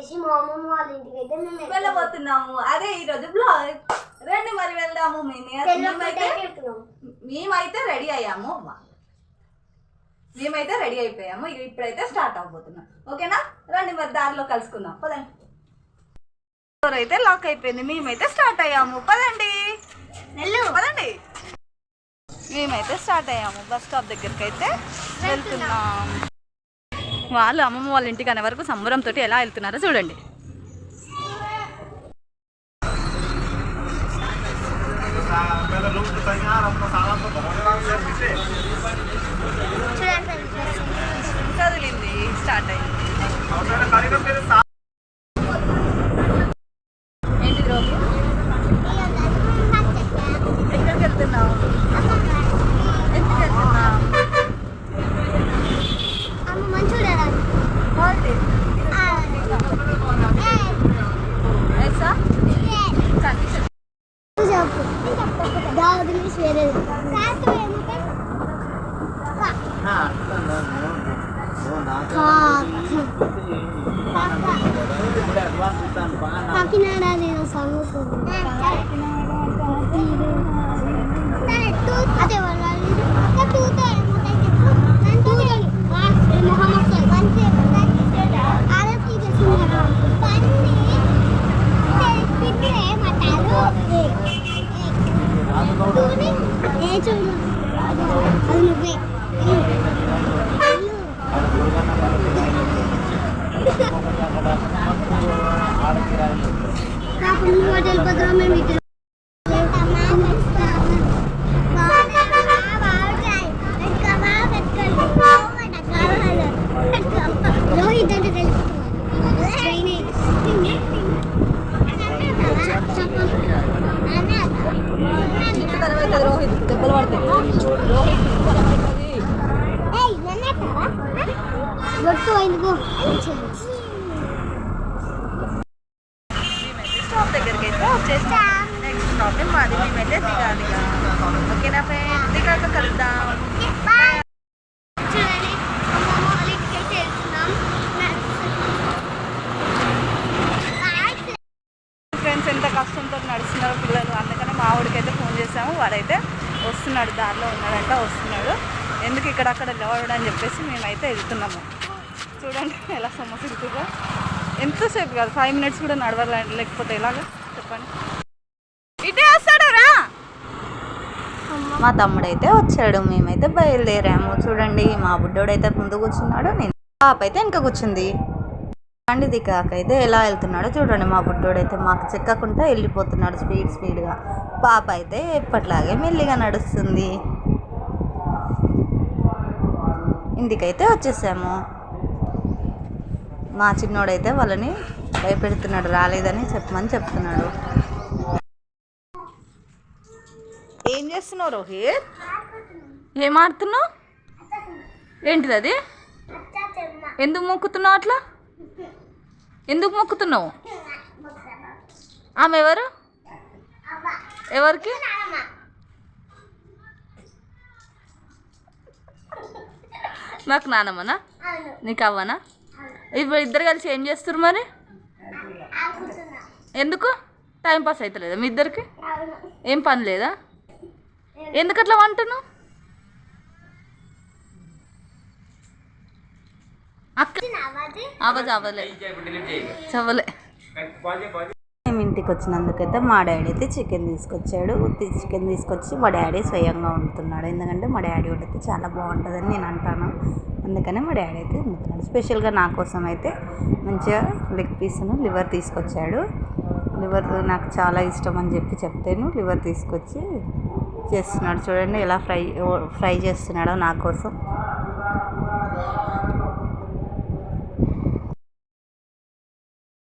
చేసి మా అమ్మమ్మ వాళ్ళ ఇంటికి అయితే మేము వెళ్ళబోతున్నాము. అదే ఈరోజు బ్లాగ్. రండి మరి వెళ్దాము. మేమైతే రెడీ అయ్యాము. మేమైతే రెడీ అయిపోయాము. ఇప్పుడైతే స్టార్ట్ అవబోతున్నాం. ఓకేనా? రండి మరి దారిలో కలుసుకుందాం. పదండి. డోర్ అయితే లాక్ అయిపోయింది. మేమైతే స్టార్ట్ అయ్యాము. పదండి పదండి. మేమైతే స్టార్ట్ అయ్యాము. బస్ స్టాప్ దగ్గరికి అయితే వెళ్తున్నాం. వాళ్ళు అమ్మమ్మ వాళ్ళ ఇంటికి అనే వరకు సంబరంతో ఎలా వెళ్తున్నారో చూడండి. కదిలింది, స్టార్ట్ అయింది. ఏంటి రోజు ఎక్కడికి వెళ్తున్నావు? ఎందుకు వెళ్తున్నావు? కాకినాడ నేను సాంగ్ అదే చూడు అది నువ్వే హోటల్ పత్రం మేము రోహిత్ అంటే తెలుసు. రోహిత్ దెబ్బలు పడతాయి. గొట్టు ఎందుకు స్టాప్ దగ్గరికి అయితే వచ్చేస్తా. నెక్స్ట్ స్టాప్ మాది. మేమైతే దిగాలి. ఓకేనా ఫ్రెండ్స్? దిగాక కలుద్దాం. ఫ్రెండ్స్ ఎంత కష్టంతో నడుస్తున్నారు పిల్లలు. అందుకని మా ఊడికైతే ఫోన్ చేసాము. వాడైతే వస్తున్నాడు, దారిలో ఉన్నాడంట, వస్తున్నాడు. ఎందుకు ఇక్కడక్కడ లేవడం అని చెప్పేసి మేమైతే వెళ్తున్నాము. చూడండి ఎలా సమస్యలుగా. ఎంతసేపు కాదు, 5 minutes కూడా నడవాలి. లేకపోతే ఎలాగా చెప్పండి. ఇటే వస్తాడు రా. మా తమ్ముడైతే వచ్చాడు. మేమైతే బయలుదేరాము. చూడండి మా బుడ్డోడైతే ముందు కూర్చున్నాడు, నేను పాప అయితే వెనక కూర్చుంది. అండి దిగాకైతే ఎలా వెళ్తున్నాడో చూడండి. మా బుడ్డోడైతే మాకు చెక్కకుండా వెళ్ళిపోతున్నాడు స్పీడ్గా. పాప అయితే ఎప్పట్లాగే మెల్లిగా నడుస్తుంది. ఇంటికైతే వచ్చేసాము. మా చిన్నోడైతే వాళ్ళని భయపెడుతున్నాడు, రాలేదని చెప్పమని చెప్తున్నాడు. ఏం చేస్తున్నావు రోహిత్? ఏం ఆడుతున్నావు? ఏంటిది అది? ఎందుకు మొక్కుతున్నావు అట్లా? ఎందుకు మొక్కుతున్నావు? ఆమె ఎవరు? ఎవరికి? నాకు నానమ్మనా? నీకు అవ్వనా? ఇప్పుడు ఇద్దరు కలిసి ఏం చేస్తారు మరి? ఎందుకు? టైం పాస్ అవుతలేదా మీ ఇద్దరికి? ఏం పని లేదా? ఎందుకు అట్లా అంటున్నావు? చవలే. మేము ఇంటికి వచ్చినందుకైతే మా డాడీ అయితే చికెన్ తీసుకొచ్చాడు. చికెన్ తీసుకొచ్చి మా డాడీ స్వయంగా వండుతున్నాడు. ఎందుకంటే మా డాడీ వండితే చాలా బాగుంటుందని నేను అంటాను. అందుకనే మా డాడీ అయితే వండుతున్నాడు. స్పెషల్గా నా కోసం అయితే మంచిగా లెగ్ పీస్ను లివర్ తీసుకొచ్చాడు. లివర్ నాకు చాలా ఇష్టం అని చెప్తేను లివర్ తీసుకొచ్చి చేస్తున్నాడు. చూడండి ఎలా ఫ్రై చేస్తున్నాడో నా కోసం.